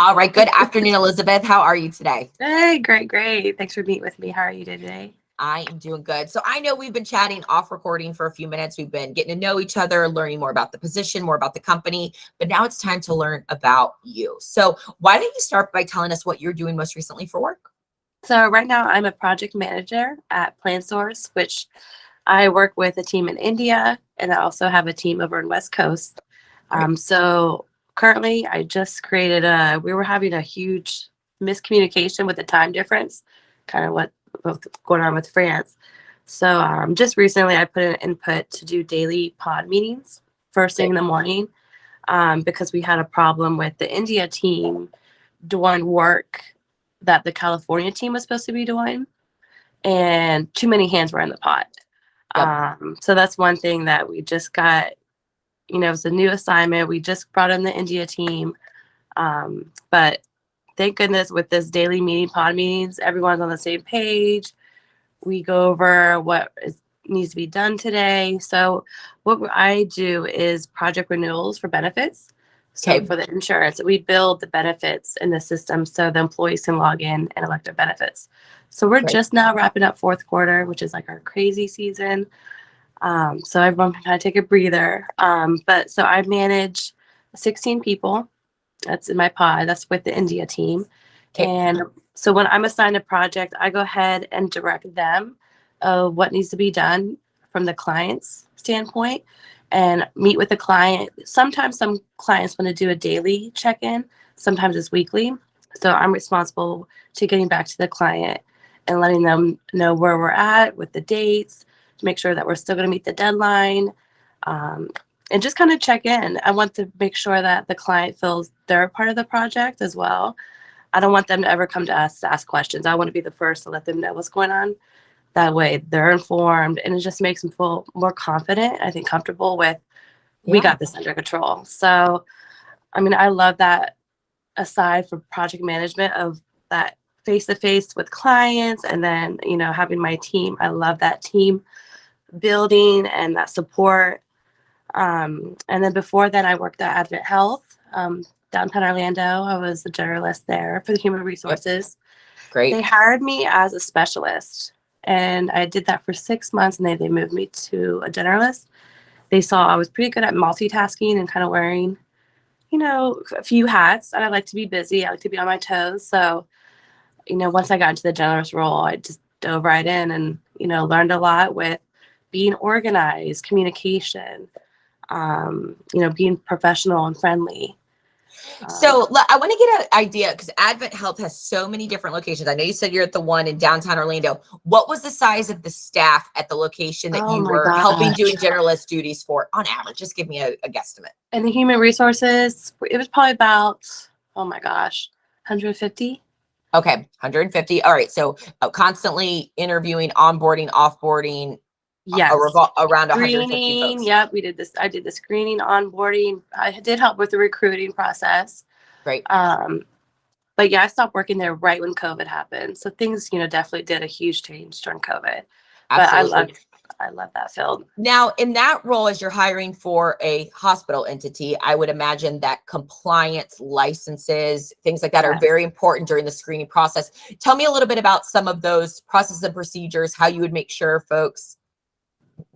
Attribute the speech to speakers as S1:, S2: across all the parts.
S1: All right. Good afternoon, Elizabeth. How are you today?
S2: Hey, great. Thanks for meeting with me. How are you today?
S1: I am doing good. So I know we've been chatting off recording for a few minutes. We've been getting to know each other, learning more about the position, more about the company, but now it's time to learn about you. So why don't you start by telling us what you're doing most recently for work?
S2: So right now I'm a project manager at PlanSource, which I work with a team in India, and I also have a team over in West Coast.
S1: Great.
S2: So currently I just created we were having a huge miscommunication with the time difference, kind of what's going on with France. So just recently I put an input to do daily pod meetings first thing
S1: Great.
S2: in the morning because we had a problem with the India team doing work that the California team was supposed to be doing, and too many hands were in the pot.
S1: Yep.
S2: So that's one thing that we just got. It's a new assignment. We just brought in the India team, but thank goodness with this daily pod meetings, everyone's on the same page. We go over needs to be done today. So what I do is project renewals for benefits. So
S1: Okay.
S2: for the insurance, we build the benefits in the system so the employees can log in and elect their benefits. So we're
S1: Great.
S2: just now wrapping up fourth quarter, which is like our crazy season. So everyone can kind of take a breather. But so I manage 16 people. That's in my pod. That's with the India team.
S1: Okay.
S2: And so when I'm assigned a project, I go ahead and direct them of what needs to be done from the client's standpoint and meet with the client. Sometimes some clients want to do a daily check-in. Sometimes it's weekly. So I'm responsible to getting back to the client and letting them know where we're at with the dates to make sure that we're still going to meet the deadline. And just kind of check in. I want to make sure that the client feels they're a part of the project as well. I don't want them to ever come to us to ask questions. I want to be the first to let them know what's going on. That way they're informed, and it just makes them feel more confident, I think comfortable with, we
S1: Yeah.
S2: got this under control. So, I mean, I love that aside from project management of that face-to-face with clients and then, having my team. I love that team building and that support. And then before that, I worked at Advent Health, downtown Orlando. I was a generalist there for the human
S1: Yep.
S2: resources. They
S1: Great.
S2: hired me as a specialist, and I did that for 6 months, and they moved me to a generalist. They saw I was pretty good at multitasking and kind of wearing, a few hats, and I like to be busy. I like to be on my toes. So, once I got into the generalist role, I just dove right in and, learned a lot with being organized, communication, being professional and friendly.
S1: So I want to get an idea because Advent Health has so many different locations. I know you said you're at the one in downtown Orlando. What was the size of the staff at the location that
S2: Oh
S1: you
S2: my
S1: were helping
S2: gosh.
S1: doing generalist duties for on average? Just give me a guesstimate.
S2: And the human resources, it was probably about, oh my gosh, 150.
S1: Okay, 150. All right. So constantly interviewing, onboarding, offboarding,
S2: Yes.
S1: around 150
S2: Screening.
S1: folks.
S2: Yep. We did this. I did the screening, onboarding. I did help with the recruiting process.
S1: Great.
S2: But yeah, I stopped working there right when COVID happened. So things, definitely did a huge change during COVID. But
S1: Absolutely.
S2: I love that field.
S1: Now, in that role, as you're hiring for a hospital entity, I would imagine that compliance, licenses, things like that are
S2: Yes.
S1: very important during the screening process. Tell me a little bit about some of those processes and procedures, how you would make sure folks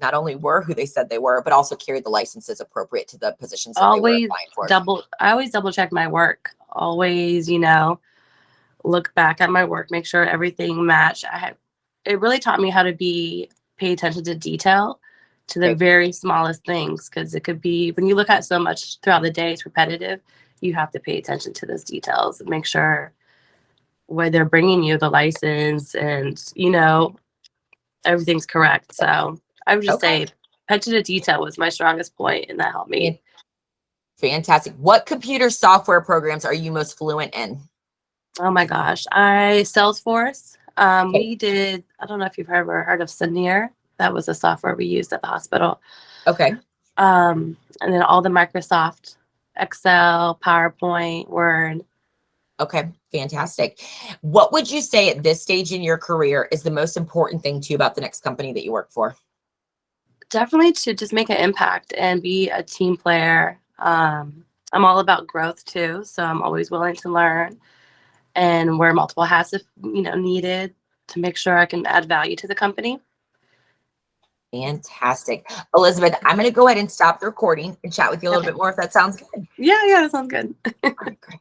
S1: not only were who they said they were, but also carried the licenses appropriate to the positions that they were
S2: Always
S1: applying for.
S2: I always double check my work. Always, look back at my work, make sure everything matched. It really taught me how to pay attention to detail, to the
S1: Great.
S2: very smallest things, because it could be when you look at so much throughout the day, it's repetitive. You have to pay attention to those details and make sure where they're bringing you the license and everything's correct. So I would just
S1: Okay.
S2: say attention to detail was my strongest point, and that helped me.
S1: Fantastic. What computer software programs are you most fluent in?
S2: Oh my gosh. Salesforce. We did, I don't know if you've ever heard of Senior. That was the software we used at the hospital.
S1: Okay.
S2: And then all the Microsoft, Excel, PowerPoint, Word.
S1: Okay. Fantastic. What would you say at this stage in your career is the most important thing to you about the next company that you work for?
S2: Definitely to just make an impact and be a team player. I'm all about growth too, so I'm always willing to learn and wear multiple hats if needed to make sure I can add value to the company.
S1: Fantastic. Elizabeth, I'm going to go ahead and stop the recording and chat with you a little
S2: Okay.
S1: bit more if that sounds good.
S2: Yeah, that sounds good.
S1: All right, great.